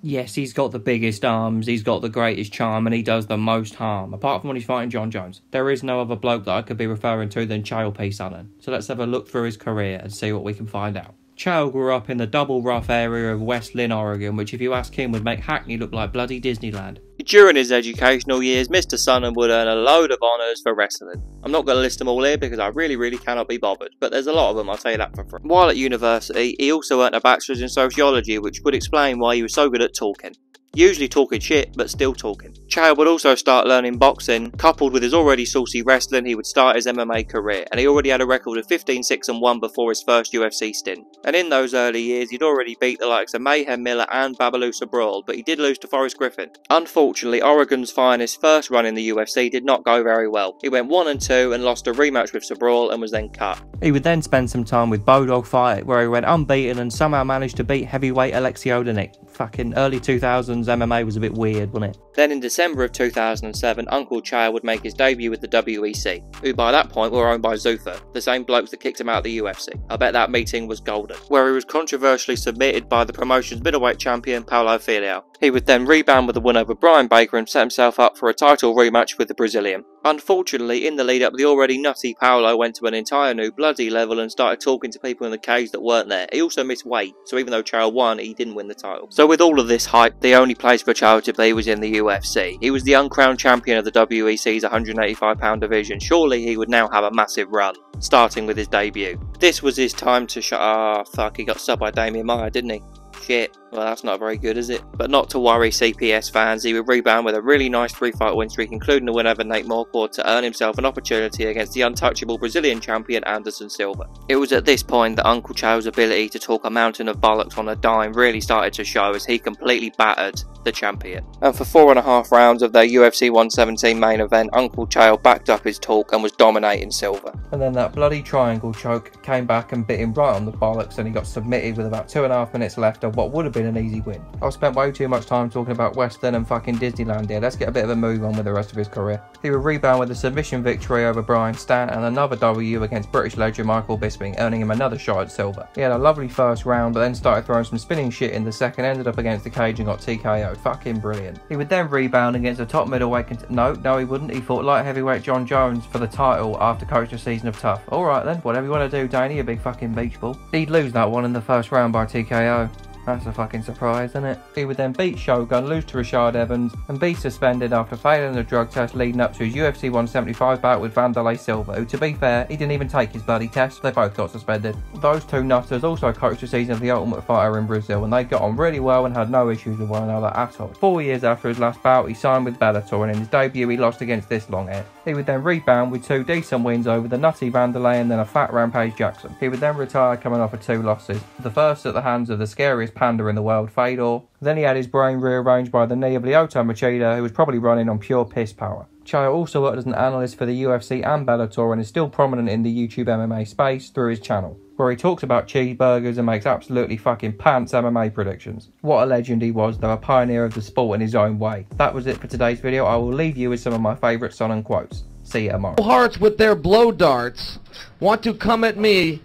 Yes, he's got the biggest arms, he's got the greatest charm, and he does the most harm. Apart from when he's fighting John Jones, there is no other bloke that I could be referring to than Chael Sonnen. So let's have a look through his career and see what we can find out. Chael grew up in the double rough area of West Lynn, Oregon, which if you ask him would make Hackney look like bloody Disneyland. During his educational years, Mr. Sonnen would earn a load of honours for wrestling. I'm not going to list them all here because I really cannot be bothered, but there's a lot of them, I'll tell you that for free. While at university, he also earned a bachelor's in sociology, which would explain why he was so good at talking. Usually talking shit, but still talking. Chael would also start learning boxing. Coupled with his already saucy wrestling, he would start his MMA career, and he already had a record of 15-6-1 before his first UFC stint. And in those early years, he'd already beat the likes of Mayhem Miller and Babalusa Brawl, but he did lose to Forrest Griffin. Unfortunately, Oregon's finest first run in the UFC did not go very well. He went 1-2 and lost a rematch with Sabral and was then cut. He would then spend some time with Bodog Fight, where he went unbeaten and somehow managed to beat heavyweight Alexei Odanik. Fucking early 2000s MMA was a bit weird, wasn't it? Then in December of 2007, Uncle Chael would make his debut with the WEC, who by that point were owned by Zuffa, the same blokes that kicked him out of the UFC. I bet that meeting was golden, where he was controversially submitted by the promotion's middleweight champion Paulo Filho. He would then rebound with a win over Brian Baker and set himself up for a title rematch with the Brazilian. Unfortunately, in the lead up, the already nutty Paulo went to an entire new bloody level and started talking to people in the cage that weren't there. He also missed weight, so even though Chael won, he didn't win the title. So with all of this hype, the only place for Chael to be was in the UFC. He was the uncrowned champion of the WEC's 185-pound division. Surely he would now have a massive run, starting with his debut. This was his time to fuck, he got subbed by Damian Maia, didn't he? Shit. Well, that's not very good, is it? But not to worry, CPS fans, he would rebound with a really nice 3-fight win streak, including the win over Nate Morcord, to earn himself an opportunity against the untouchable Brazilian champion Anderson Silva. It was at this point that Uncle Chael's ability to talk a mountain of bollocks on a dime really started to show, as he completely battered the champion. And for 4.5 rounds of their UFC 117 main event, Uncle Chael backed up his talk and was dominating Silva. And then that bloody triangle choke came back and bit him right on the bollocks, and he got submitted with about 2.5 minutes left of what would have been an easy win. I've spent way too much time talking about Western and fucking Disneyland here. Let's get a bit of a move on with the rest of his career. He would rebound with a submission victory over Brian Stant and another W against British legend Michael Bisping, earning him another shot at silver. He had a lovely first round, but then started throwing some spinning shit in the second, ended up against the cage and got TKO'd. Fucking brilliant. He would then rebound against a top middleweight no he wouldn't. He fought light heavyweight John Jones for the title after coaching a season of Tough. Alright then, whatever you want to do, Danny, you big fucking beach ball. He'd lose that one in the first round by TKO. That's a fucking surprise, isn't it? He would then beat Shogun, lose to Rashad Evans, and be suspended after failing the drug test leading up to his UFC 175 bout with Vanderlei Silva, who, to be fair, he didn't even take his bloody test. They both got suspended. Those two nutters also coached a season of The Ultimate Fighter in Brazil, and they got on really well and had no issues with one another at all. 4 years after his last bout, he signed with Bellator, and in his debut he lost against this longhair. He would then rebound with 2 decent wins over the nutty Vanderlei and then a fat Rampage Jackson. He would then retire coming off of 2 losses, the first at the hands of the scariest panda in the world, Fedor. Then he had his brain rearranged by the knee of Lyoto Machida, who was probably running on pure piss power. Chael also worked as an analyst for the UFC and Bellator and is still prominent in the YouTube MMA space through his channel, where he talks about cheeseburgers and makes absolutely fucking pants MMA predictions. What a legend he was, though, a pioneer of the sport in his own way. That was it for today's video. I will leave you with some of my favourite Sonnen quotes. See you tomorrow. Hearts with their blow darts want to come at me.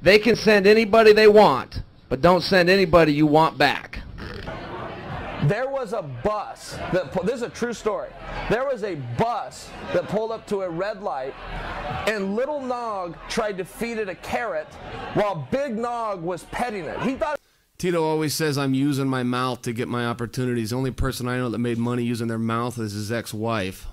They can send anybody they want, but don't send anybody you want back. There was a bus that, this is a true story. There was a bus that pulled up to a red light, and Little Nog tried to feed it a carrot while Big Nog was petting it. He thought. Tito always says I'm using my mouth to get my opportunities. The only person I know that made money using their mouth is his ex-wife.